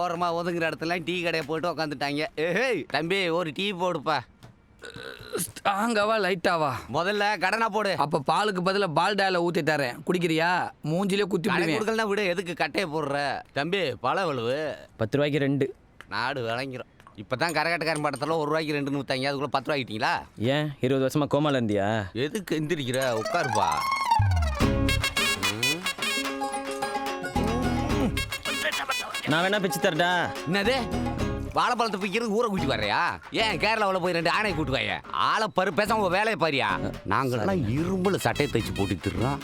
ஓரமா ஒதுங்குற இடத்துல டீ கடையை போட்டு உக்காந்துட்டாங்க. ஏய் தம்பி ஒரு டீ போடுப்பா. ஸ்ட்ராங்காவா லைட்டாவா? முதல்ல கடனா போடு. அப்ப பாலுக்கு பதிலா பால்டால ஊத்தி தரேன், குடிக்கிறியா? மூஞ்சிலே குத்தி விடுவேன். கொடுக்கலாம் விடு, எதுக்கு கட்டையை போடுற? தம்பி பழ வலுவு 10 ரூபாய்க்கு 2. நாடு விளங்கிரும். இப்பதான் கரகட்டக்காரன் படத்துல 1 ரூபாய்க்கு 2 ஊத்தாங்க, அதுக்குள்ள 10 ரூபாய்க்கிட்டீங்களா? ஏன் 20 வருஷமா கோமால இருந்தியா? எதுக்கு எந்திரிக்கிற? உட்காருப்பா. நான் வேணா பிச்சு தரடா. என்னது வாழைப்பழத்தை பிக்கிறது ஊரை கூட்டி வர்றியா? ஏன் கேரளாவில் போய் 2 ஆணையை கூட்டுவாங்க? ஆளை பரு பேச உங்க வேலையை பாரியா? நாங்களாம் இரும்புல சட்டையை தைச்சு போட்டு திடுறோம்.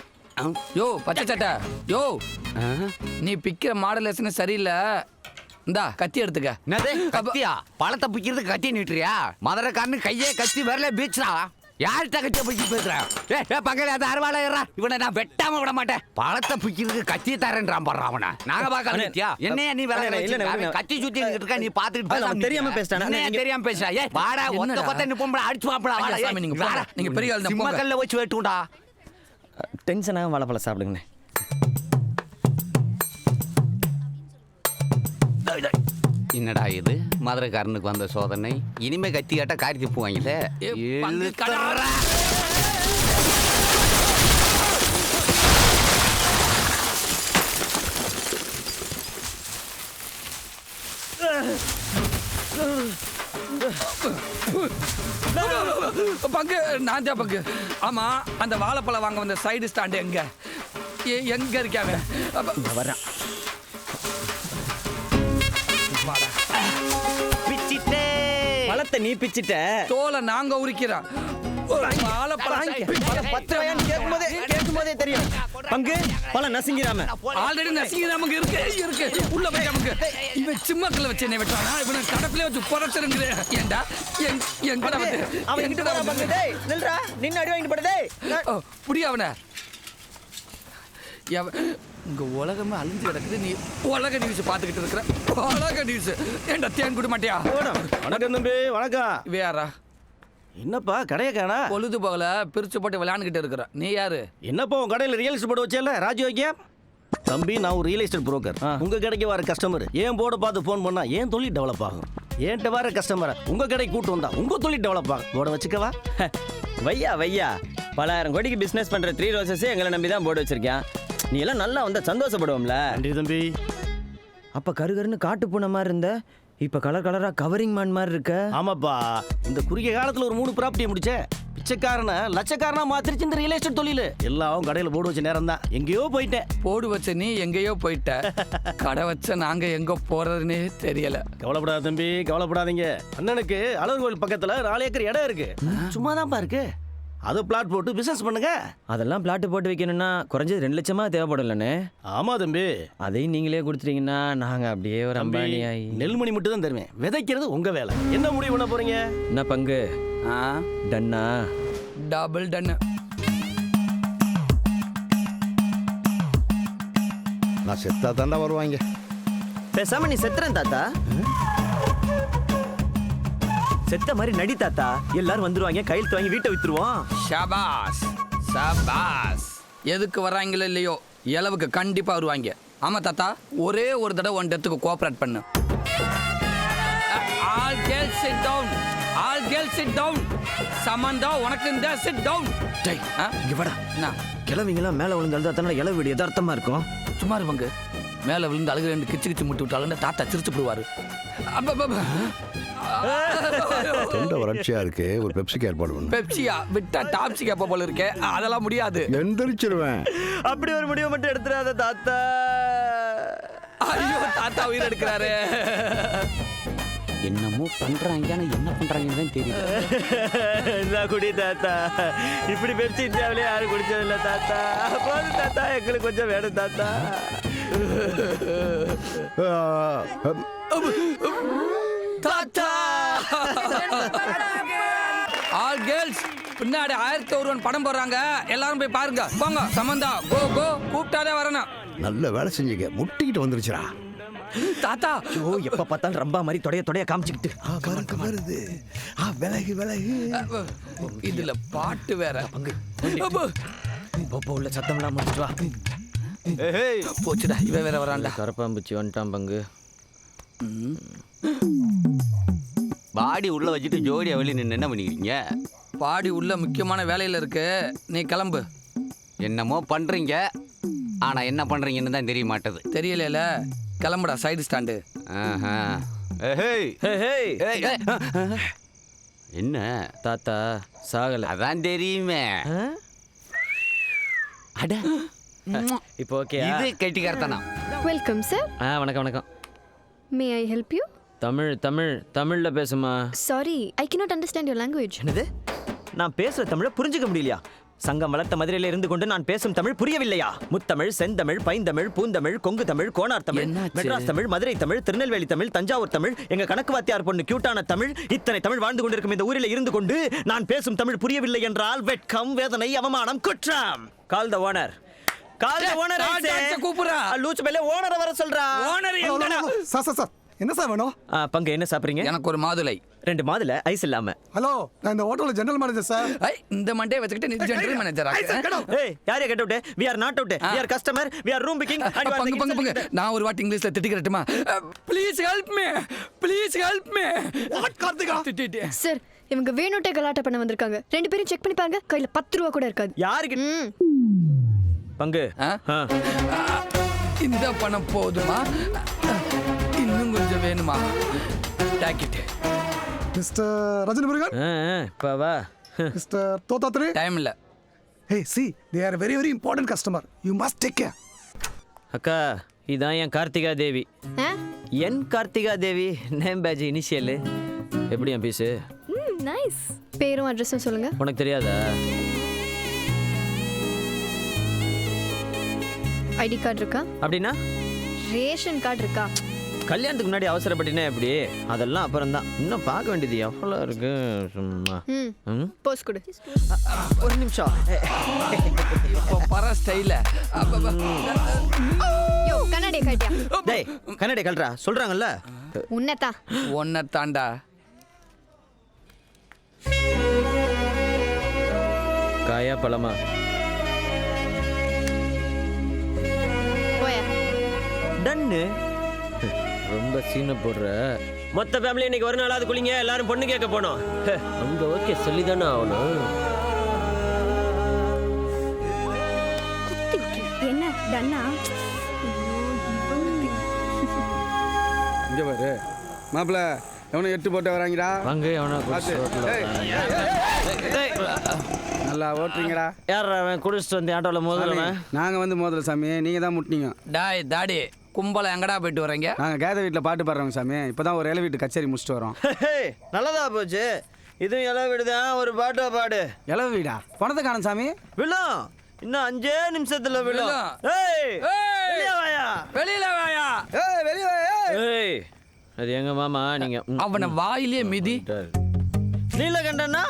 யோ பச்சை சட்டை, யோ நீ பிக்கிற மாடலேஷன் சரியில்லை. இந்தா கத்தி எடுத்துக்க. என்னது கத்தியா? பழத்தை பிக்கிறது கத்தி நீட்டுறியா? மதுரைக்காரனு கையே கத்தி வரல பீச்சா. யார்கிட்ட கத்திய பிடிச்சி பேசுறேன்? பக்கத்துல அது அறுவாலை ஏறா. இவனை நான் வெட்டாம விட மாட்டேன். பழத்தை பிக்கிறதுக்கு கத்தி தரேன்றான் பாடுற அவனை. நாங்க பாக்கலையா? என்னையா நீ வேலை கத்தி சுத்தி இருக்க? நீ பாத்துக்கிட்டு தெரியாம பேசுறானே. தெரியாம பேசுறா. ஏ வாடா ஒத்த கொத்த நிப்போம்டா அடிச்சு வாப்படா. நீங்க பெரிய ஆள். சிம்மக்கல்ல வச்சு வெட்டுடா. டென்ஷனாக வாழைப்பழம் சாப்பிடுங்கண்ணே. என்னடா இது மதுரைக்காரனுக்கு வந்த சோதனை? இனிமே கத்தி காட்டா காரி திப்புவாங்கல்ல. பங்கு நான் தான் பங்கு. ஆமா அந்த வாழைப்பழம் வாங்க வந்த சைடு ஸ்டாண்டு எங்க எங்க இருக்காங்க? வரேன். பழத்தை நீ பிச்சிட்ட, தோலை நாங்க உரிக்கிறோம். கேட்கும்போதே தெரியும். பங்கு பழம் நசுங்கிறாம ஆல்ரெடி நசுங்கிறாம இருக்கு. உள்ள போய் நமக்கு இவன் சிம்மக்கல்ல வச்சு என்ன வெட்டானா? இவனை கடப்பிலே வச்சு புறச்சிருங்க. ஏண்டா எங்கடா வந்து அவன் எங்கடா வந்து? டேய் நில்றா, நின்னு அடி வாங்கிட்டு போடா. டேய் புடி அவனை. இங்க உலகமே அழிஞ்சு கிடக்குது, நீ உலக நியூஸ் பாத்துக்கிட்டு இருக்கிற. உலக நியூஸ் ஏண்டா தேன் குடி மாட்டியா? வணக்கம் தம்பி. வணக்கம். வேறா என்னப்பா கடையை காணா? பொழுது போகல பிரிச்சு போட்டு விளையாண்டுக்கிட்டு இருக்கிற. நீ யாரு? என்னப்பா உன் கடையில் ரியல் எஸ்டேட் போர்டு வச்சேல ராஜயோக்கியம்? தம்பி நான் ஒரு ரியல் எஸ்டேட் புரோக்கர். உங்க கடைக்கு வர கஸ்டமர் ஏன் போர்டை பார்த்து ஃபோன் பண்ணா ஏன் தொழில் டெவலப் ஆகும். ஏன்ட்ட வர கஸ்டமரை உங்க கடைக்கு கூட்டு வந்தா உங்க தொழில் டெவலப் ஆகும். போர்டை வச்சுக்கவா? வையா பலாயிரம் கோடிக்கு பிசினஸ் பண்ற 3 ரோசஸ் எங்களை நம்பி தான் போர்டு வச்சிருக்கேன். நீ எல்லாம் நல்லா வந்தா சந்தோஷப்படுவோம்ல. நன்றி தம்பி. அப்ப கருகருன்னு காட்டு பூனை மாதிரி இருந்த, இப்ப கலர் கலரா கவரிங் மேன் மாதிரி இருக்க. ஆமாப்பா, இந்த குறுகிய காலத்துல ஒரு 3 ப்ராப்பர்ட்டியை முடிச்சேன். பிச்சைக்காரனை லட்சக்காரனா மாத்திருச்சு இந்த ரியல் எஸ்டேட் தொழில். எல்லாம் கடையில் போர்டு வச்ச நேரம் தான் எங்கேயோ போயிட்டேன். போர்டு வச்ச நீ எங்கேயோ போயிட்ட. கடை வச்ச நாங்க எங்க போறதுன்னே தெரியல. கவலைப்படாத தம்பி, கவலைப்படாதீங்க. அண்ணனுக்கு அழகர் கோயில் பக்கத்துல 4 ஏக்கர் இடம் இருக்கு. சும்மா தான்ப்பா இருக்கு. அது பிளாட் போட்டு பிசினஸ் பண்ணுங்க. அதெல்லாம் பிளாட் போட்டு வைக்கணும்னா குறைஞ்சது 2 லட்சமா தேவைப்படலண்ணே. ஆமா தம்பி. அதையும் நீங்களே கொடுத்துட்டீங்கன்னா நாங்க அப்படியே ஒரு அம்பானி ஆகி. நெல்மணி மட்டும் தான் தருவேன், விதைக்கிறது உங்க வேலை. என்ன முடிவு பண்ண போறீங்க? என்ன பங்கு டன்னா? Double ton. நான் செத்தா தாண்டா வருவாங்க. பேசாம நீ செத்துறேன் தாத்தா. செத்த மாதிரி நடி தாத்தா. எல்லாரும் வந்துருவாங்க, கையில் வாங்கி வீட்டை வித்துருவோம். ஷபாஸ் ஷபாஸ். எதுக்கு வர்றாங்களோ இல்லையோ இளவுக்கு கண்டிப்பா வருவாங்க. ஆமா தாத்தா, ஒரே ஒரு தடவை ஒன் டெத்துக்கு கோஆபரேட் பண்ணு. All girls sit down. All girls sit down. Samantha உனக்கு இந்த சிட் டவுன். டேய் இங்க வாடா. என்ன கிழவிங்கெல்லாம் மேல விழுந்தால் தானே இளவு வீடு யதார்த்தமா இருக்கும். சும்மா இருப்பாங்க. மேல விழுந்து அழுகு 2 கிச்சு முட்டு விட்டாலும் தாத்தா சிரிச்சு போடுவாரு. தொண்டை வறட்சியா இருக்கு, ஒரு பெப்சிக்கு ஏற்பாடு பண்ணு. பெப்சியா விட்டா டாப்ஸி கேப்ப போல இருக்கே. அதெல்லாம் முடியாது. எந்திரிச்சிருவேன். அப்படி ஒரு முடிவை மட்டும் எடுத்துறாத தாத்தா. ஐயோ தாத்தா உயிர் எடுக்கிறாரு. என்னமோ பண்றாங்க, என்ன பண்றாங்கன்னு தான் தெரியல. குடி தாத்தா. இப்படி பெப்சி இந்தியாவிலே யாரும் குடிச்சதில்ல தாத்தா. போதும் தாத்தா, எங்களுக்கு கொஞ்சம் வேணும் தாத்தா. தாத்தா ஆல் கேர்ள்ஸ் பின்னாடி 1001 படம் போடுறாங்க, எல்லாரும் போய் பாருங்க. போங்க. சமந்தா கோ கோ, கூப்பிட்டாலே வரணும். நல்ல வேலை செஞ்சீங்க, முட்டிக்கிட்டு வந்துருச்சுடா. தாத்தா ஓ எப்ப பார்த்தாலும் ரம்பா மாதிரி தொடைய காமிச்சுக்கிட்டு வருது. விலகு விலகு. இதுல பாட்டு வேற. பங்கு போப்போ உள்ள சத்தம்லாம் முடிச்சுட்டு வா. போச்சுடா, இவன் வேற வரான்டா. கரப்பாம்பூச்சி வந்துட்டான் பங்கு. பாடி உள்ள வச்சுட்டு ஜோடியா வெளியே நின்று என்ன பண்ணிக்கிறீங்க? பாடி உள்ள முக்கியமான வேலையில இருக்கு, நீ கிளம்பு. என்னமோ பண்றீங்க, ஆனா என்ன பண்றீங்கன்னு தான் தெரிய மாட்டது. தெரியல, கிளம்புடா சைடு ஸ்டாண்டு. ஆஹா. ஏய், ஹேய் ஏய், ஏய். என்ன தாத்தா சாகல. அதான் தெரியுமே. அட இப்போ ஓகே. இது கெட்டிக்காரத்தனா. Welcome sir. வணக்கம் வணக்கம். மே ஐ ஹெல்ப் யூ? தமிழ்ல பேசுமா. Sorry, I cannot understand your language. என்னது? நான் பேசுற தமிழை புரிஞ்சுக்க முடியலையா? சங்கம் வளர்த்த மதுரையில இருந்து கொண்டு நான் பேசும் தமிழ் புரியவில்லையா? முத்தமிழ், செந்தமிழ், பைந்தமிழ், பூந்தமிழ், கொங்கு தமிழ், கோனார் தமிழ், என்னாச்சு? மெட்ராஸ் தமிழ், மதுரை தமிழ், திருநெல்வேலி தமிழ், தஞ்சாவூர் தமிழ், எங்க கணக்கு வாத்தியார் பொண்ணு கியூட்டான தமிழ், இத்தனை தமிழ் வாழ்ந்து கொண்டிருக்கும் இந்த ஊரில் இருந்து கொண்டு நான் பேசும் தமிழ் புரியவில்லை என்றால் வெட்கம், வேதனை, அவமானம், குற்றம். Call the owner. Call the owner. கூப்பிடுறா. லூச்சு மேல ஓனரை வர சொல்றா. ஓனர் எங்கடா? சார் என்ன சார் வேணும்? பங்கு என்ன சாப்பிடுறீங்க? எனக்கு ஒரு மாதுளை. 2 மாதுளை ஐஸ் இல்லாம. ஹலோ, நான் இந்த ஹோட்டல்ல ஜெனரல் மேனேஜர் சார். ஐ, இந்த மண்டே வச்சுக்கிட்டு நீ ஜெனரல் மேனேஜரா? ஏய், யாரே get out? we are not out. we are customer. we are room booking. பங்கு நான் ஒரு வாட்டி இங்கிலீஷ்ல திட்டிக்கிறட்டுமா? Please help me, please help me. What Karthika? திட்டிட்டு சார், இவங்க வேணுட்டே கலாட்டா பண்ண வந்திருக்காங்க. 2 பேரும் செக் பண்ணி பாருங்க, கையில 10 ரூபா கூட இருக்காது. யாருக்கு ம். பங்கு? இந்த பணம் போதுமா? இன்னும் கொஞ்சம் வேணுமா? டாக்கிட்டு மிஸ்டர் ரஜினி முருகன், இப்ப வா. மிஸ்டர் தோத்தாத்ரி. டைம் இல்ல. Hey, see, they are a very very important customer. You must take care. அக்கா, இதான் என் கார்த்திகா தேவி. ஆ? என் கார்த்திகா தேவி நேம் பேஜ் இனிஷியல். எப்படி என் பீஸு? நைஸ். பேரும் அட்ரஸும் சொல்லுங்க. உனக்கு தெரியாதா? ஐடி கார்டு இருக்கா? அப்படின்னா ரேஷன் கார்டு இருக்கா? கல்யாணத்துக்கு முன்னாடி அவசரப்பட்டினா எப்படி? அதெல்லாம் அப்புறம் தான். இன்னும் பார்க்க வேண்டியது எவ்வளோ இருக்கு சும்மா. ம். போஸ்ட் கொடு. ஒரு நிமிஷம். இப்போ பர ஸ்டைல. யோ, கண்ணாடியை காட்டியா? டேய், கண்ணாடி கல்றா சொல்றாங்கல்ல. உன்னதா? ஒன்ன தாண்டா. காயா பழமா? போயா. டன்னு. ரொம்ப சீனை போடுற. மொத்த ஃபேமிலி இன்னைக்கு ஒரு நாளாவது குளிங்க, எல்லாரும் பொண்ணு கேட்க போனோம். அங்க ஓகே சொல்லி தானே ஆகணும். என்ன டன்னா? இங்கே பாரு மாப்பிள்ள, எவனை 8 போட்டு வராங்கடா. வாங்க எவனா நல்லா ஓட்டுறீங்கடா. யார் அவன் குடிச்சிட்டு வந்து ஆட்டோவில் மோதுறவன்? நாங்கள் வந்து மோதல சாமி, நீங்கள் தான் முட்டினீங்க. டாய் தாடி கும்பல எங்கடா போயிட்டு வரீங்க? நாங்கள் கேத வீட்டில் பாட்டு பாடுறோங்க சாமி. இப்போ தான் ஒரு இலை வீட்டு கச்சேரி முடிச்சுட்டு வரோம். நல்லதா போச்சு. இதுவும் இலை விடுதான். ஒரு பாட்டா பாடு. இலை வீடா? பணத்தை காணும் சாமி. விழும். இன்னும் 5 நிமிஷத்துல விழும். விழும். ஏய், ஏய், வெளிய வாயா. வெளியில வாயா. வெளியே ஏய், அது எங்க மாமா. நீங்க அவனை வாயிலே மிதி. நீலகண்டனா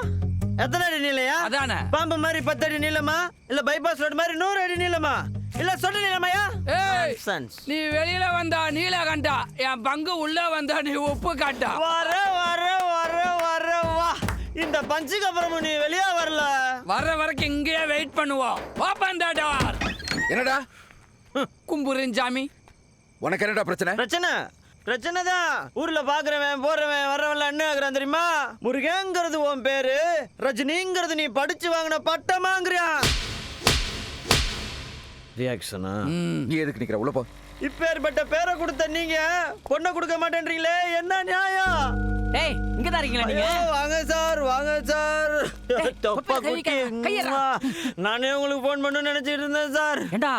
எத்தனை அடி நீளையா? அதானே. பாம்பு மாதிரி 10 அடி நீளமா? இல்ல பைபாஸ் ரோடு மாதிரி 100 அடி நீளமா? இல்ல சொட்டு நீளமாயா? ஏய், Nonsense. நீ வெளியில வந்தா நீலகண்டா, என் பங்கு உள்ள வந்தா நீ உப்பு காட்டா. வர வர வர வர வா. இந்த பஞ்சுக்கு அப்புறமும் நீ வெளியே வரல. வர்ற வரைக்கும் இங்கேயே வெயிட் பண்ணுவோம். Open the door. என்னடா கும்புரின் சாமி. உனக்கு என்னடா பிரச்சனை? பிரச்சனை தான். ஊர்ல பாக்குறவன் போறவன் வர்றவன் என்ன ஆகுறான் தெரியுமா? முருகங்கிறது உன் பேரு, ரஜினிங்கிறது நீ படிச்சு வாங்கின பட்டமாங்கிறியா? ரியாக்ஷனா? நீ எதுக்கு நிக்கிற? உள்ள போ. இப்பேற்பட்ட பேரை கொடுத்த நீங்க பொண்ணை கொடுக்க மாட்டேன்றீங்களே, என்ன நியாயம்? டேய், இங்க தான் இருக்கீங்களா நீங்க? ஐயோ, வாங்க சார், வாங்க சார். தொப்பா குட்டி. நானே உங்களுக்கு ஃபோன் பண்ணணும்னு நினைச்சிட்டு இருந்தேன் சார். ஏண்டா,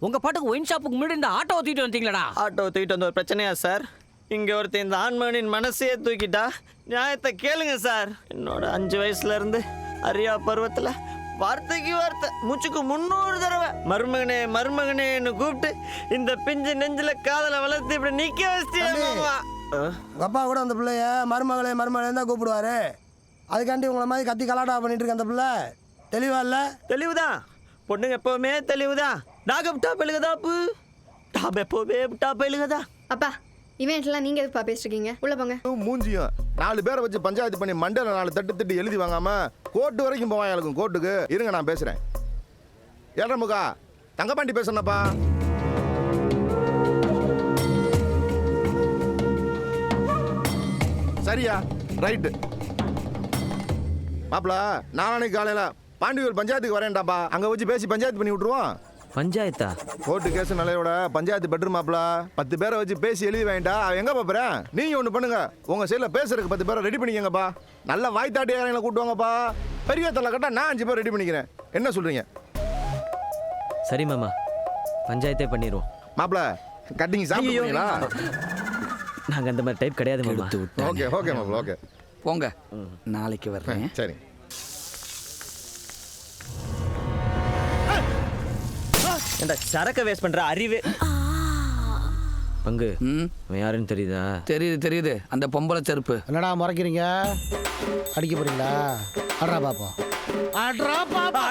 உங்க பாட்டுக்கு ஒயின் ஷாப்புக்கு முன்னாடி இந்த ஆட்டோ தூக்கிட்டு வந்தீங்களடா? ஆட்டோ தூக்கிட்டு வந்த ஒரு பிரச்சனையா சார்? இங்க ஒருத்தன் இந்த ஆண்மகனின் மனசையே தூக்கிட்டா. நியாயத்தை கேளுங்க சார். என்னோட 5 வயசுல இருந்து அறியா பருவத்துல வார்த்தைக்கு வார்த்தை, மூச்சுக்கு 300 தடவை மருமகனே மருமகனேன்னு கூப்பிட்டு இந்த பிஞ்சு நெஞ்சில காதலை வளர்த்து இப்படி நிக்க வச்சிட்டியா மாமா? உங்க அப்பா கூட அந்த பிள்ளைய மருமகளே மருமகளே தான் கூப்பிடுவாரு. அதுக்காண்டி உங்களை மாதிரி கத்தி கலாட்டா பண்ணிட்டு இருக்க அந்த பிள்ளை தெளிவா இல்ல? தெளிவுதான். பொண்ணுங்க எப்பவுமே தெளிவுதான். டாகப் டாப் எழுகதாப்பு. டாப் எப்பவுமே டாப் எழுகதா. அப்பா, இவெண்ட்லாம் நீங்க எதுப்பா பேசிருக்கீங்க? உள்ள போங்க. மூஞ்சியும் 4 பேரை வச்சு பஞ்சாயத்து பண்ணி மண்டல 4 தட்டு எழுதி வாங்காம கோர்ட்டு வரைக்கும் போவான். எனக்கு கோர்ட்டுக்கு இருங்க, நான் பேசுறேன். ஏழமுகா தங்கப்பாண்டி பேசுறப்பா. சரியா ரைட்டு மாப்பிள நாளைக்கு காலையில பாண்டியூர் பஞ்சாயத்துக்கு வரேன்டாப்பா அங்க வச்சு பேசி பஞ்சாயத்து பண்ணி விட்டுருவோம். பஞ்சாயத்தா? கோர்ட்டு கேஸ் நிலையோட பஞ்சாயத்து பெட்ரூம் மாப்பிள 10 பேரை வச்சு பேசி எழுதி வேண்டாம். அவன் எங்க பாப்புறேன்? நீங்க ஒண்ணு பண்ணுங்க, உங்க சைட்ல பேசுறதுக்கு 10 பேரை ரெடி பண்ணிக்கங்கப்பா. நல்ல வாய்த்தாட்டியாரங்களை கூட்டுவாங்கப்பா. பெரிய தலை கட்டா நான் 5 பேர் ரெடி பண்ணிக்கிறேன். என்ன சொல்றீங்க? சரி மாமா, பஞ்சாயத்தே பண்ணிடுவோம். மாப்பிள கட்டிங் சாப்பிடுவீங்களா? நாங்க அந்த மாதிரி டைப் கிடையாது மாமா. ஓகே ஓகே மாப்பிள ஓகே. போங்க, நாளைக்கு வர்றேன். சரி. ஏண்டா சரக்க வேஸ்ட் பண்ற அறிவே. பங்கு அவன் யாருன்னு தெரியுதா? தெரியுது அந்த பொம்பளை செருப்பு. என்னடா முறைக்கிறீங்க? அடிக்க போறீங்களா? அட்ரா பாப்போம். அட்ரா பாப்பா.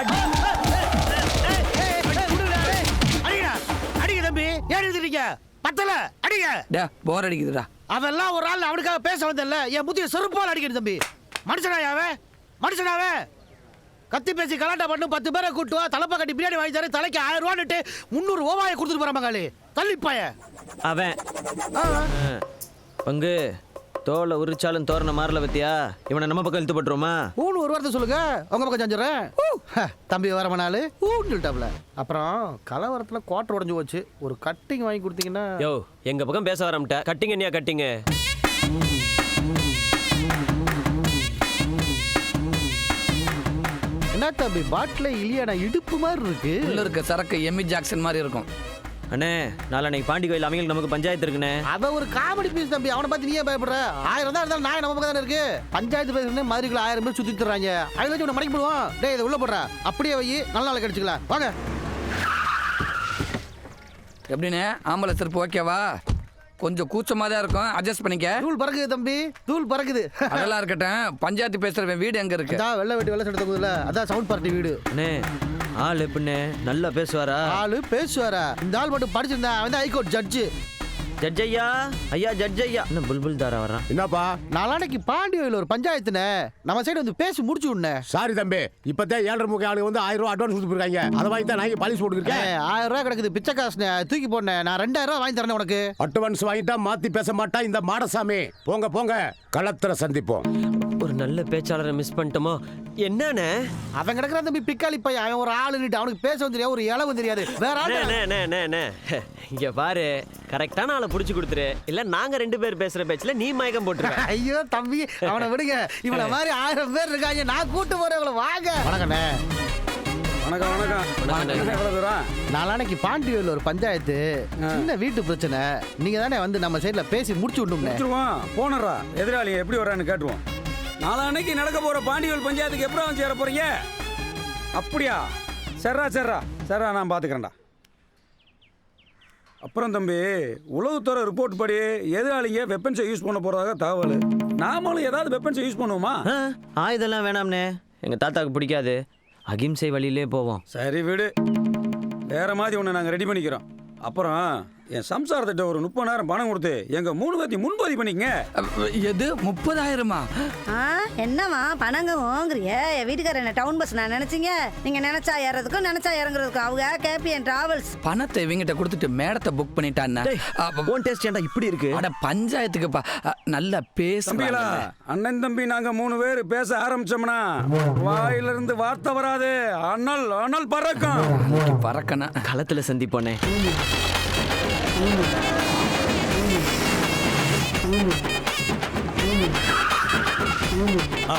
அடிங்க தம்பி, ஏன் எழுதுறீங்க? பத்தல அடிங்க. டே போர் அடிக்குதுடா. அவெல்லாம் ஒரு ஆள் அவனுக்காக பேச வந்தல்ல, என் புத்திய செருப்பால் அடிக்கணும் தம்பி. மனுஷனாவே மனுஷனாவே கத்தி பேசி கலாட்டா பண்ணு 10 பேரை கூட்டுவா, தலைப்பா கட்டி பிரியாணி வாங்கி தர, தலைக்கு 1000 ரூபான்னுட்டு 300 ஓவாயை கொடுத்துட்டு போற மகாளி தள்ளிப்பாய அவன். பங்கு தோலை உரிச்சாலும் தோரண மாறல பத்தியா? இவனை நம்ம பக்கம் இழுத்து போட்டுருமா? ஊன்னு ஒரு வார்த்தை சொல்லுங்க, உங்க பக்கம் செஞ்சுறேன். தம்பி வர மணாலு ஊன்னு சொல்லிட்டாப்ல. அப்புறம் கலவரத்துல குவார்டர் உடஞ்சு போச்சு, ஒரு கட்டிங் வாங்கி கொடுத்தீங்கன்னா. யோ எங்க பக்கம் பேச வரமாட்ட. கட்டிங்க என்னையா கட்டிங்க? என்ன தம்பி பாட்டில இல்லையா? இடுப்பு மாதிரி இருக்கு. உள்ள இருக்க சரக்கு எம்மி ஜாக்சன் மாதிரி இருக்கும். அண்ணே நாளைக்கு பாண்டி கோயில் அவங்களுக்கு நமக்கு பஞ்சாயத்து இருக்குண்ணே. அவன் ஒரு காமெடி பீஸ் தம்பி, அவனை பார்த்து நீயே பயப்படுற? 1000 தான் இருந்தாலும் நாய் நம்ம பக்கம் தானே இருக்கு. பஞ்சாயத்து பேசுறேன் மதுரைக்குள்ள 1000 பேர் சுத்தி தர்றாங்க. அதில் வச்சு உன்னை மடக்கி போடுவோம். டேய் இதை உள்ள போடுற, அப்படியே வை, நல்ல நாள் கிடைச்சிக்கலாம். வாங்க. எப்படின்னு ஆம்பளை செருப்பு ஓகேவா? கொஞ்சம் கூச்சமாக தான் இருக்கும், அட்ஜஸ்ட் பண்ணிக்க. தூள் பறக்குது தம்பி, தூள் பறக்குது. அதெல்லாம் இருக்கட்டும், பஞ்சாயத்து பேசுறவன் வீடு எங்க இருக்கு? அதான் வெள்ளை வெட்டி வெள்ளை சட்டை போதுல, அதான் சவுண்ட் பார்ட்டி வீடு. அண்ணே ஆள் எப்படின்னு நல்லா பேசுவாரா? ஆளு பேசுவாரா? இந்த ஆள் மட்டும் படிச்சிருந்தா அவன் தான் ஹைகோர்ட் ஜட்ஜு. ஜட்ஜ் ஐயா, ஐயா ஜட்ஜ் ஐயா. என்ன புல்புல் தாரா வர்றான்? என்னப்பா? நாளானைக்கு பாண்டியோயில் ஒரு பஞ்சாயத்துனே, நம்ம சைடு வந்து பேசி முடிச்சு விடுனே. சாரி தம்பி, இப்பதான் 7:30 ஆளுங்க வந்து 1000 ரூபாய் அட்வான்ஸ் கொடுத்துருக்காங்க. அதை வாங்கி தான் நான் பாலிசி போட்டுருக்கேன். 1000 ரூபாய் கிடக்குது பிச்சை காசுனே, தூக்கி போடனே. நான் 2000 ரூபாய் வாங்கி தரேன் உனக்கு. அட்வான்ஸ் வாங்கிட்டா மாத்தி பேச மாட்டா இந்த மாடசாமி. போங்க போங்க, களத்துல சந்திப்போம். ஒரு நல்ல பேச்சாளரை மிஸ் பண்ணிட்டோமோ என்னண்ணே? அவன் கிடக்குற தம்பி பிக்காளி பையன், அவன் ஒரு ஆளு நிட்டு, அவனுக்கு பேசவும் தெரியாது, ஒரு இளவும் தெரியாது. வேற ஆளு. இங்க பாரு, கரெக்டான ஆளை புடிச்சு கொடுத்துரு, இல்ல நாங்க 2 பேர் பேசுற பேச்சுல நீ மயக்கம் போட்டுருக்க. ஐயோ தம்பி, அவனை விடுங்க. இவனை மாதிரி 1000 பேர் இருக்காங்க, நான் கூட்டு போறேன். இவளை வாங்க. வணக்கண்ணே. வணக்கம் வணக்கம். எவ்வளோ தூரம்? நாளானைக்கு பாண்டியோயில் ஒரு பஞ்சாயத்து, சின்ன வீட்டு பிரச்சனை. நீங்க தானே வந்து நம்ம சைட்ல பேசி முடிச்சு விட்டுருவோம். போனரா எதிராளி எப்படி வரான்னு கேட்டுருவோம். நாளான்னைக்கு நடக்க போற பாண்டியோல் பஞ்சாயத்துக்கு எப்படி வந்து சேர போறீங்க? அப்படியா? சர்ரா நான் பாத்துக்கிறேன்டா. அப்புறம் தம்பி, உளவுத்துறை ரிப்போர்ட் படி எதிராளிங்க வெப்பன்ஸை யூஸ் பண்ண போறதாக தகவல். நாமளும் ஏதாவது வெப்பன்ஸை யூஸ் பண்ணுவோமா? ஆயுதெல்லாம் வேணாம்னே, எங்க தாத்தாக்கு பிடிக்காது. அகிம்சை வழியிலே போவோம். சரி விடு, வேற மாதிரி ஒன்று நாங்கள் ரெடி பண்ணிக்கிறோம். அப்புறம் என் சம்சாரத்திட்ட ஒரு 30,000 பணம் கொடுத்து எங்க 3 பேர்த்தையும் முன்பதிவு பண்ணிக்கங்க. எது 30,000-மா? என்னம்மா பணங்க வாங்குறிய? என் வீட்டுக்காரர் என்ன டவுன் பஸ் நான் நினைச்சீங்க? நீங்க நினைச்சா ஏறதுக்கும் நினைச்சா இறங்குறதுக்கும் அவங்க கேபிஎன் டிராவல்ஸ். பணத்தை இவங்கிட்ட கொடுத்துட்டு மேடத்தை புக் பண்ணிட்டான்னா ஓன் டேஸ்ட் ஏன்டா இப்படி இருக்கு? அட பஞ்சாயத்துக்குப்பா, நல்லா பேசுறீங்களா? அண்ணன் தம்பி நாங்க 3 பேர் பேச ஆரம்பிச்சோம்னா வாயிலிருந்து வார்த்தை வராது, அனல் பறக்கும். பறக்கணும். களத்துல சந்திப்போனே.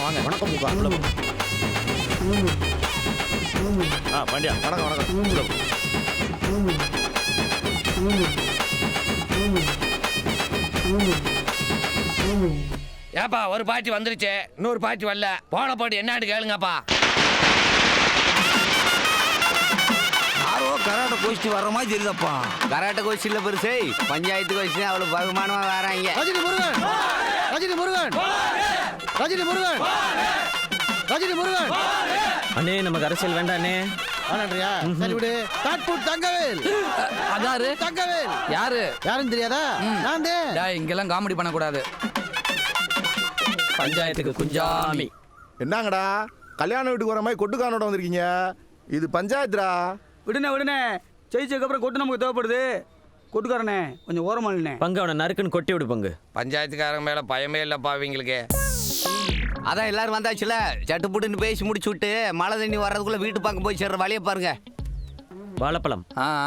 வாங்க. வணக்கம் முக்கா. பாண்டியா வணக்கம் வணக்கம். ஏப்பா ஒரு பாட்டி வந்துருச்சு, இன்னொரு பாட்டி வரல. போன பாட்டி என்னான்னு கேளுங்கப்பா. யாரோ கராட்டை கோஷ்டி வர்ற மாதிரி தெரியுதப்பா. கராட்டை கோஷ்டி இல்ல பெருசு, பஞ்சாயத்து கோஷ்டி. அவ்வளவு பகுமானமா வராங்க. ரஜினி முருகன், ரஜினி முருகன், ரஜினி முருகன், ரஜினி முருகன். அண்ணே நமக்கு அரசியல் வேண்டாண்ணே. ஆனான்றியா? சரி விடு. தாட்புட் தங்கவேல். அதாரு தங்கவேல். யாருன்னு தெரியாதா? நான் தான். இங்கெல்லாம் காமெடி பண்ணக்கூடாது. பஞ்சாயத்துக்கு குஞ்சாமி. என்னங்கடா கல்யாண வீட்டுக்கு வர மாதிரி கொட்டுக்கானோட வந்திருக்கீங்க? இது பஞ்சாயத்துடா. விடுனே ஜெயிச்சதுக்கு அப்புறம் கொட்டு நமக்கு தேவைப்படுது. கொட்டுக்காரனே கொஞ்சம் ஓரமா இல்லைண்ணே. பங்கு அவனை நறுக்குன்னு கொட்டி விடு பங்கு. பஞ்சாயத்துக்காரங்க மேல பயமே இல்லப்பா அவங்களுக்கு. அதான் எல்லாரும் வந்தாச்சுல, சட்டு புட்டுன்னு பேசி முடிச்சு விட்டு மழை தண்ணி வர்றதுக்குள்ள வீட்டு பக்கம் போய் சேர்ற வழியை பாருங்க. வாழைப்பழம்.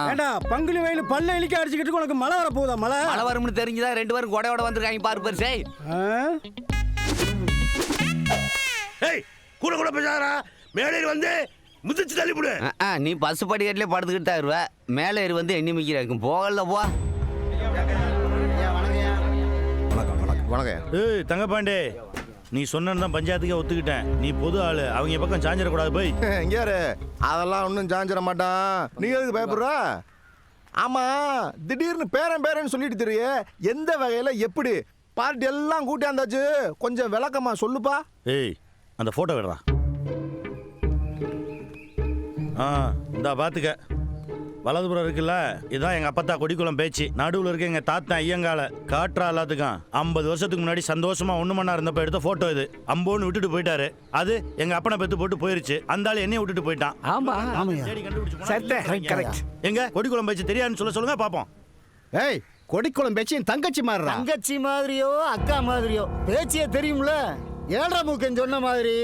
ஏண்டா பங்குனி வயலு பல்ல இழிக்க அடிச்சுக்கிட்டு உனக்கு மழை வர போகுதா? மழை வரும்னு தெரிஞ்சுதான் 2 பேரும் கொடையோட வந்திருக்காங்க பாரு பெருசே. ஏய் கூட கூட பேசாதடா. மேலே வந்து முதிச்சு தள்ளி போடு. நீ பஸ் படிக்கட்டிலே படுத்துக்கிட்டு தான் இருவ. மேலே ஏறி வந்து எண்ணி மிக்கிறாக்கும் போகல போ. வணக்கம். ஏய் தங்கப்பாண்டே, நீ சொன்னதான் பஞ்சாயத்துக்கே ஒத்துக்கிட்டேன். நீ பொது ஆளு, அவங்க பக்கம் சாஞ்சிடக்கூடாது போய். இங்க யாரு? அதெல்லாம் ஒன்றும் சாஞ்சிட மாட்டான். நீ எதுக்கு பயப்படுற? ஆமா, திடீர்னு பேரன்னு சொல்லிட்டு தெரிய எந்த வகையில எப்படி பார்ட்டி எல்லாம் கூட்டியாந்தாச்சு? கொஞ்சம் விளக்கமா சொல்லுப்பா. ஏய் அந்த போட்டோ விடுறா. இந்தா பாத்துக்க. வலதுபுறம் இருக்குல்ல, இதுதான் எங்க அப்பத்தா கொடிக்குளம் பேச்சு. நடுவில் இருக்க எங்க தாத்தா ஐயங்கால காட்டுறா எல்லாத்துக்கும். 50 வருஷத்துக்கு முன்னாடி சந்தோஷமா ஒண்ணு மண்ணா இருந்தப்ப எடுத்த போட்டோ இது. அம்போன்னு விட்டுட்டு போயிட்டாரு. அது எங்க அப்பனை பெத்து போட்டு போயிருச்சு. அந்த ஆளு என்னைய விட்டுட்டு போயிட்டான். ஆமா தேடி கண்டுபிடிச்சு எங்க கொடிக்குளம் பேச்சு தெரியாதுன்னு சொல்லுங்க பாப்போம். ஏய் கொடிக்குளம் பேச்சு என் தங்கச்சி மாதிரி. தங்கச்சி மாதிரியோ அக்கா மாதிரியோ பேச்சியே தெரியும்ல. 7 மூக்கன் சொன்ன மாதிரி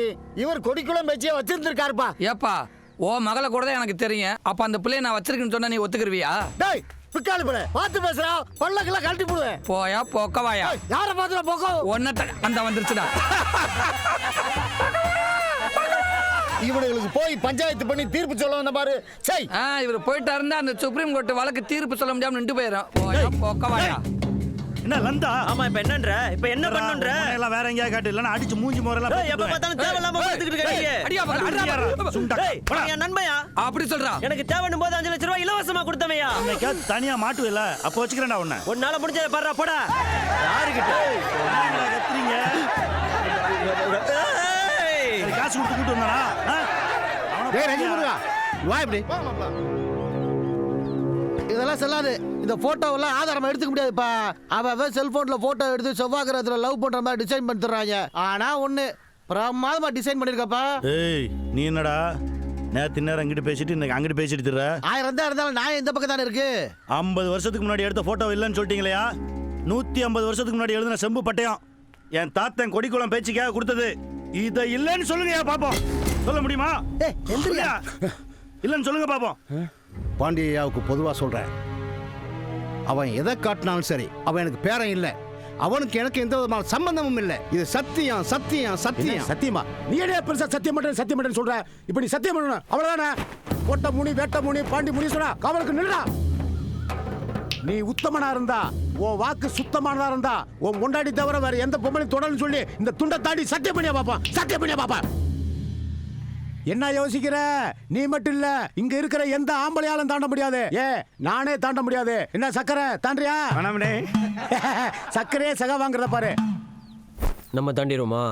இவர் கொடிக்குளம் பேச்சியே வச்சிருந்திருக்காருப்பா. ஏப்பா ஓ மகளை கூட தான் எனக்கு தெரியும். அப்ப அந்த பிள்ளைய நான் வச்சிருக்கேன்னு சொன்னா நீ ஒத்துக்குருவியா? டேய் பிக்காலி போல பார்த்து பேசுறா. பல்லக்கெல்லாம் கழட்டி போடுவேன். போயா போக்கவாயா? யார பாத்துற போக்கோ? ஒன்ன அந்த வந்துருச்சுடா. இவனுங்களுக்கு போய் பஞ்சாயத்து பண்ணி தீர்ப்பு சொல்ல வந்த பாரு. சரி இவர் போயிட்டா இருந்தா அந்த சுப்ரீம் கோர்ட் வழக்கு தீர்ப்பு சொல்ல முடியாம நின்று போயிடும். போயா போக்கவாயா? என்ன லந்தா? ஆமா இப்ப என்னன்ற? இப்ப என்ன பண்ணன்ற? எல்லாம் வேற எங்கயா காட்டு இல்லனா அடிச்சு மூஞ்சி மோரெல்லாம். ஏய் எப்ப பார்த்தாலும் தேவலாம பாத்துக்கிட்டு இருக்கீங்க. அடியா பா சுண்டா. என் நண்பையா அப்படி சொல்றா. எனக்கு தேவைன்னு போது 5 லட்சம் ரூபாய் இலவசமா கொடுத்தமையா. அன்னைக்கு தனியா மாட்டு இல்ல, அப்ப வச்சுக்கிறேன்டா உன்னை. உன்னால முடிஞ்சத பாறா போடா. யாருகிட்ட கத்துறீங்க? காசு கொடுத்து கூட்டு வந்தானா? டேய் ரஞ்சி முருகா வா இப்படி. இதெல்லாம் செல்லாது. இந்த போட்டோவெல்லாம் ஆதாரமா எடுத்துக்க முடியாதுப்பா. அவன் செல்போன்ல போட்டோ எடுத்து செவ்வாய் கிரகத்துல லவ் பண்ற மாதிரி டிசைன் பண்ணி தர்றாங்க. ஆனா ஒண்ணு பிரமாதமா டிசைன் பண்ணிருக்கப்பா. ஏய் நீ என்னடா நேத்து நேரம் இங்கிட்டு பேசிட்டு இன்னைக்கு அங்கிட்டு பேசிட்டு திர? 1000 தான் இருந்தாலும் நான் இந்த பக்கம் தானே இருக்கு. 50 வருஷத்துக்கு முன்னாடி எடுத்த போட்டோ இல்லைன்னு சொல்லிட்டீங்களா? 150 வருஷத்துக்கு முன்னாடி எழுதின செம்பு பட்டயம் என் தாத்தன் கொடிக்குளம் பேச்சுக்காக கொடுத்தது. இதை இல்லைன்னு சொல்லுங்க பாப்போம். சொல்ல முடியுமா? இல்லைன்னு சொல்லுங்க பாப்போம். பாண்டியாவுக்கு பொதுவா சொல்றேன், அவன் எதை காட்டினாலும் சரி அவன் எனக்கு பேரன் இல்லை. அவனுக்கு எனக்கு எந்த விதமான சம்பந்தமும் இல்லை. இது சத்தியம் சத்தியம் சத்தியம். சத்தியமா? நீ என்ன பெருசா சத்தியம் மட்டும் சொல்ற? இப்ப நீ சத்தியம் பண்ணணும் அவ்வளவுதானே? கோட்ட முனி வேட்ட முனி பாண்டி முனி சொன்னா காவலுக்கு நில்லுடா. நீ உத்தமனா இருந்தா, உன் வாக்கு சுத்தமானதா இருந்தா, உன் முண்டாடி தவிர வேற எந்த பொம்பளையும் தொடர்ந்து சொல்லி இந்த துண்டை தாண்டி சத்தியம் பண்ணியா பாப்பா. சத்தியம் பண்ணியா பாப்பா. என்ன யோசிக்கிற? நீ மட்டும் இல்ல, இங்க இருக்கிற எந்த ஆம்பளையாலும் தாண்ட முடியாது. நானே தாண்ட முடியாது. என்ன சக்கரை தாண்டியா? சக்கரையே சக வாங்குறத பாரு. நம்ம தாண்டிடுமா?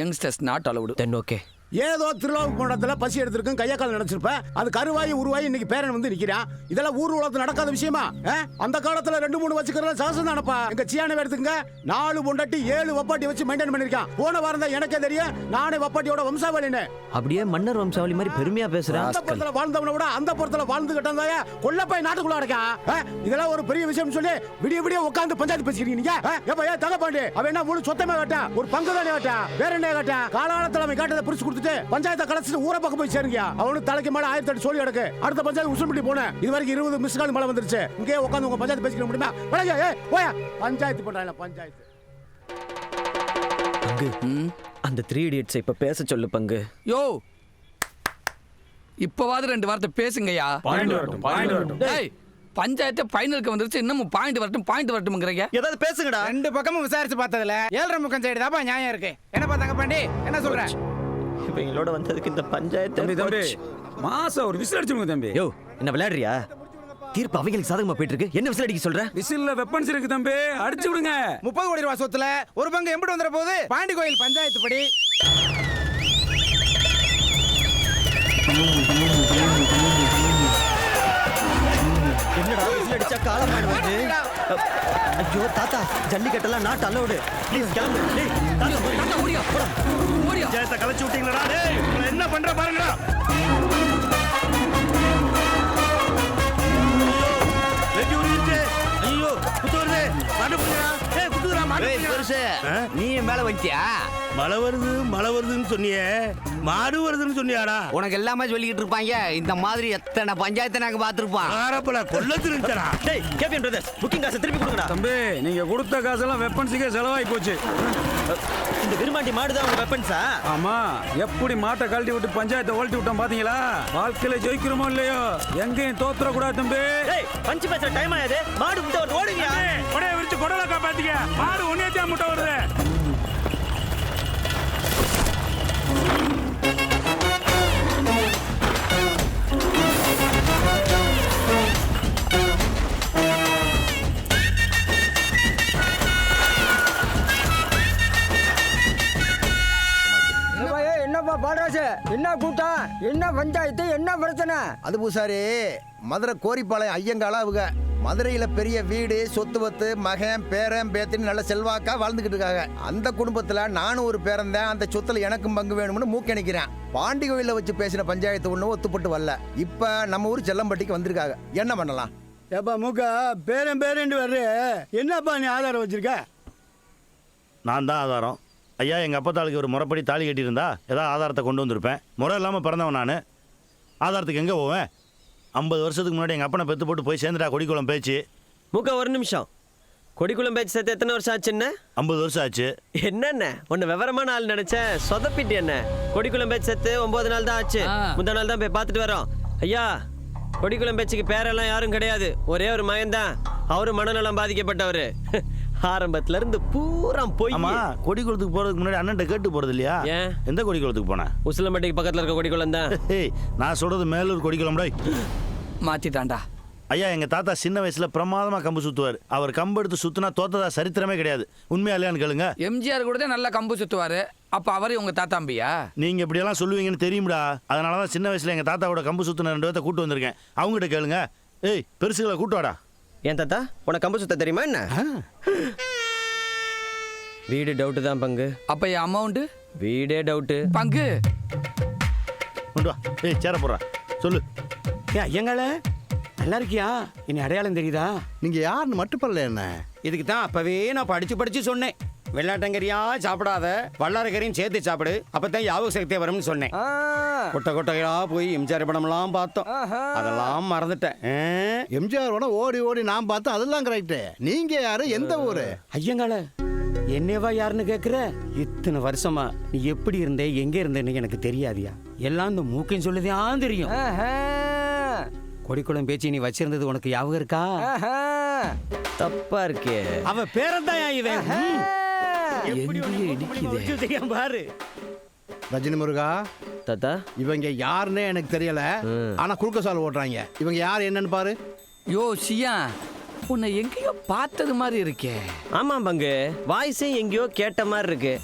Youngsters not allowed. Then okay. ஏதோ திருவிழாவுக்கு போனதுல பசி எடுத்திருக்கும், கையா கால் நினைச்சிருப்பேன். அது கருவாயி உருவாயி இன்னைக்கு பேரன் வந்து நிக்கிறான். இதெல்லாம் ஊர் உலகத்துல நடக்காத விஷயமா? அந்த காலத்துல 2-3 வச்சுக்கிறத சகசம் தானப்பா. எங்க சியானவை எடுத்துங்க, 4 பொண்டாட்டி 7 வப்பாட்டி வச்சு மெயின்டைன் பண்ணிருக்கான். போன வாரம் தான் எனக்கே தெரியும் நானே வப்பாட்டியோட வம்சாவளின்னு. அப்படியே மன்னர் வம்சாவளி மாதிரி பெருமையா பேசுறான். அந்த புறத்துல வாழ்ந்தவனை விட அந்த புறத்துல வாழ்ந்துகிட்டு இருந்தாயா கொல்ல போய் நாட்டுக்குள்ள அடக்கா. இதெல்லாம் ஒரு பெரிய விஷயம் சொல்லி விடிய விடிய உட்கார்ந்து பஞ்சாயத்து பேசிக்கிறீங்க நீங்க. ஏப்பா தகப்பாண்டி அவன் என்ன முழு சொத்தமே காட்டா, ஒரு பங்கு தானே காட்டா, வேற என்ன காட்டா? காலாளத்துல அவன் காட்டதை பிரிச்சு பஞ்சாயத்தை கலச்சிட்டு ஊரை பக்கம் போய் சேருங்க. அவனு தலைக்கு மேல 1008 சொல்லி எடுக்கு. அடுத்த பஞ்சாயத்து உசும்பட்டி போனேன். இது வரைக்கும் 20 மிஸ் கால் மழை வந்துருச்சு. இங்கே உட்காந்து உங்க பஞ்சாயத்து பேசிக்க முடியுமா? போயா பஞ்சாயத்து பண்றாங்க பஞ்சாயத்து. பங்கு அந்த 3 இடியட்ஸ் இப்ப பேச சொல்லு பங்கு. யோ இப்பவாது 2 வார்த்தை பேசுங்கய்யா. டேய் பஞ்சாயத்து ஃபைனலுக்கு வந்துருச்சு, இன்னமும் பாயிண்ட் வரட்டும்ங்கறீங்க. ஏதாவது பேசுங்கடா. 2 பக்கமும் விசாரிச்சு பார்த்ததுல 7.5 முக்கம் சைடு தாப்பா நியாயம் இருக்கு. என்னப்பா தங்கப்பாண்டி என்ன சொல்ற? இவங்களோட வந்ததுக்கு இந்த பஞ்சாயத்து தம்பி மாசம் ஒரு விசில் அடிச்சுங்க தம்பி. யோ என்ன விளையாடுறியா? தீர்ப்பு அவங்களுக்கு சாதகமா போயிட்டு இருக்கு. என்ன விசில் அடிக்க சொல்ற? விசில்ல வெப்பன்ஸ் இருக்கு தம்பி, அடிச்சு விடுங்க. 30 கோடி ரூபாய் சொத்துல ஒரு பங்கு எம்பிட்டு வந்துற போகுது? பாண்டி கோயில் பஞ்சாயத்து படி என்னடா விசில் அடிச்சா காலம் ஆடுவது? ஐயோ தாத்தா ஜல்லிக்கட்டெல்லாம் நாட் அலோடு. ப்ளீஸ் கிளம்பு. டேய் தாத்தா ஓடியா போடா. ஓடியா. ஜெயத்தை கலச்சு விட்டீங்களா? டேய் என்ன பண்ற பாருங்கடா. வெட்டி ஐயோ குத்து வருது மாடு புடிடா ஏய் குத்துடா மாடு பெருசு நீ மேல வந்துட்டியா? மழை வருதுன்னு சொன்னியே மாடு வருதுன்னு சொன்னியாடா உனக்கு எல்லாமே சொல்லிக்கிட்டு இருப்பாங்க. இந்த மாதிரி எத்தனை பஞ்சாயத்தை நாங்க பாத்துருப்போம். ஆரப்பல கொல்லத்து இருந்துடா டேய் கேபிஎன் பிரதர்ஸ் புக்கிங் காசை திருப்பி கொடுங்கடா. தம்பி நீங்க கொடுத்த காசெல்லாம் வெப்பன்ஸுக்கே செலவாகி போச்சு. இந்த விரும்மாண்டி மாடு தான் உங்க வெப்பன்ஸா? ஆமா, எப்படி மாட்டை கழட்டி விட்டு பஞ்சாயத்தை ஓல்ட்டி விட்டோம் பாத்தீங்களா? வாழ்க்கையில ஜெயிக்கிறோமோ இல்லையோ எங்கேயும் தோத்துற கூடாது தம்பி. டேய் பஞ்சு பேசுற டைம் ஆகுது. மாடு முட்டை வருது ஓடுங்க. கொடைய விரிச்சு கொடலக்கா பாத்தீங்க. மாடு ஒன்னேத்தியா முட்டை வருது. என்னப்பா பாலராஜ், என்ன கூட்டம், என்ன பஞ்சாயத்து, என்ன பிரச்சனை? அது பூசாரி மதுரை கோரிப்பாளையம் ஐயங்கால அவங்க மதுரையில பெரிய வீடு சொத்து பத்து மகன் பேரன் பேத்தின்னு நல்ல செல்வாக்கா வாழ்ந்துகிட்டு இருக்காங்க. அந்த குடும்பத்துல நானும் ஒரு பேரன் தான். அந்த சொத்துல எனக்கும் பங்கு வேணும்னு மூக்கணிக்கிறேன். பாண்டி கோயில வச்சு பேசின பஞ்சாயத்து ஒண்ணு ஒத்துப்பட்டு வரல. இப்ப நம்ம ஊர் செல்லம்பட்டிக்கு வந்திருக்காங்க. என்ன பண்ணலாம்? ஏப்பா மூக்கா பேரன் வர்ற என்னப்பா நீ ஆதாரம் வச்சிருக்க? நான் தான் ஆதாரம். ஐயா எங்கள் அப்பத்தாளுக்கு ஒரு முறைப்படி தாலி கட்டியிருந்தா ஏதாவது ஆதாரத்தை கொண்டு வந்திருப்பேன். முறை இல்லாமல் பிறந்தவன் நான். ஆதாரத்துக்கு எங்கே போவேன்? 50 வருஷத்துக்கு முன்னாடி எங்கள் அப்பனை பெற்று போட்டு போய் சேர்ந்துட்டா கொடிக்குளம் பேச்சு. மூக்கா ஒரு நிமிஷம். கொடிக்குளம் பேச்சு சேர்த்து எத்தனை வருஷம் ஆச்சுன்னு? 50 வருஷம் ஆச்சு. என்னென்ன ஒன்னு விவரமான ஆள் நினைச்சேன், சொதப்பிட்டு. என்ன கொடிக்குளம் பேச்சு சேர்த்து 9 நாள் தான் ஆச்சு. முந்தா நாள் தான் போய் பார்த்துட்டு வரோம். ஐயா கொடிக்குளம் பேச்சுக்கு பேரெல்லாம் யாரும் கிடையாது. ஒரே ஒரு மகன் தான். அவரு மனநலம் பாதிக்கப்பட்டவர். ஆரம்பத்துல இருந்து பூரா போய். ஆமா, கொடிக்குளத்துக்கு போறதுக்கு முன்னாடி அண்ணன்ட்ட கேட்டு போறது இல்லையா? ஏன்? எந்த கொடிக்குளத்துக்கு போனேன்? உசிலம்பட்டிக்கு பக்கத்துல இருக்க கொடிக்குளம் தான். நான் சொல்றது மேலூர் கொடிக்குளம். மாத்திட்டான்டா. ஐயா எங்க தாத்தா சின்ன வயசுல பிரமாதமா கம்பு சுத்துவார். அவர் கம்பு எடுத்து சுத்தினா தோத்ததா சரித்திரமே கிடையாது. உண்மையா இல்லையான்னு கேளுங்க. எம்ஜிஆர் கூட தான் நல்லா கம்பு சுத்துவாரு. அப்ப அவரு உங்க தாத்தாம்பியா? நீங்க இப்படி எல்லாம் சொல்லுவீங்கன்னு தெரியும்டா. அதனாலதான் சின்ன வயசுல எங்க தாத்தாவோட கம்பு சுத்தின 2 பேர்த்த கூட்டு வந்திருக்கேன். அவங்ககிட்ட கேளுங்க. ஏய் பெருசுகளை கூட்டுவாடா. ஏன் தாத்தா உனக்கு கம்பு சுத்த தெரியுமா என்ன? வீடு டவுட்டு தான் பங்கு. அப்ப என் அமௌண்ட்? வீடே டவுட்டு பங்கு. கொண்டு வா. ஏய் சேர போடுறா. சொல்லு. ஐயங்கால நல்லா இருக்கியா? இனி அடையாளம் தெரியுதா? நீங்க யாருன்னு மட்டும் பரல என்ன? இதுக்கு தான் அப்பவே நான் படிச்சு சொன்னேன். வெள்ளாட்டங்கரியா சாப்பிடாத, வல்லாரக்கரையும் சேர்த்து சாப்பிடு, அப்பதான் யாபக சக்தியே வரும்னு சொன்னேன். கொட்டையா போய் எம்ஜிஆர் படம்லாம் பார்த்தோம். அதெல்லாம் மறந்துட்டேன். எம்ஜிஆரோட ஓடி நான் பார்த்தேன். அதெல்லாம் கரெக்ட். நீங்க யாரு, எந்த ஊரு? ஐயங்கால என்னவா யாருன்னு கேக்குற? இத்தனை வருஷமா நீ எப்படி இருந்தே எங்க இருந்தேன்னு எனக்கு தெரியாதியா? எல்லாம் இந்த மூக்கையும் சொல்லுதான் தெரியும். கொடிக்குளம் பேச்சு நீ வச்சிருந்தது உனக்கு ஞாபகம் இருக்கா? தப்பா இருக்கே. அவ பேரன் இவன். பாரு ரஜினி முருகா தாத்தா, இவங்க யாருன்னே எனக்கு தெரியல. ஆனா குறுக்க சால் ஓட்டுறாங்க. இவங்க யார் என்னன்னு பாரு. யோ சியா, உன்னை எங்கேயோ பார்த்தது மாதிரி இருக்கே. ஆமா பங்கு, வாய்ஸே எங்கேயோ கேட்ட மாதிரி இருக்கு.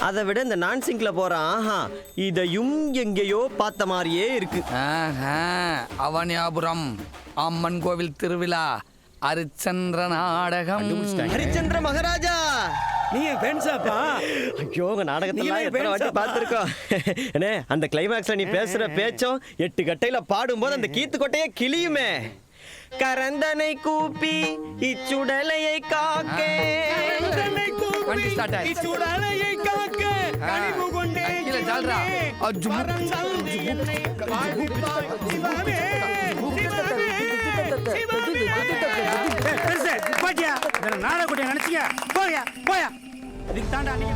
அதை விட இந்த நான் சிங்க்ல போறான். ஆஹா, இதையும் எங்கேயோ பார்த்த மாதிரியே இருக்கு. அவனியாபுரம் அம்மன் கோவில் திருவிழா, ஹரிச்சந்திர நாடகம். ஹரிச்சந்திர மகாராஜா நீ பென்சாப்பா? ஐயோ உங்க நாடகத்தெல்லாம் எத்தனை வாட்டி பார்த்துருக்கோம். என்ன அந்த கிளைமேக்ஸ்ல நீ பேசுற பேச்சும் 8 கட்டையில பாடும்போது அந்த கீத்து கொட்டையே கிளியுமே. கரந்தனை கூப்பி இச்சுடலையை காக்க, இச்சுடலையை காக்க கனிவு கொண்டே கீழே ஜால்ரா. நாடகத்தை நினைச்சிங்க. போயா இதுக்கு தாண்டா நீங்க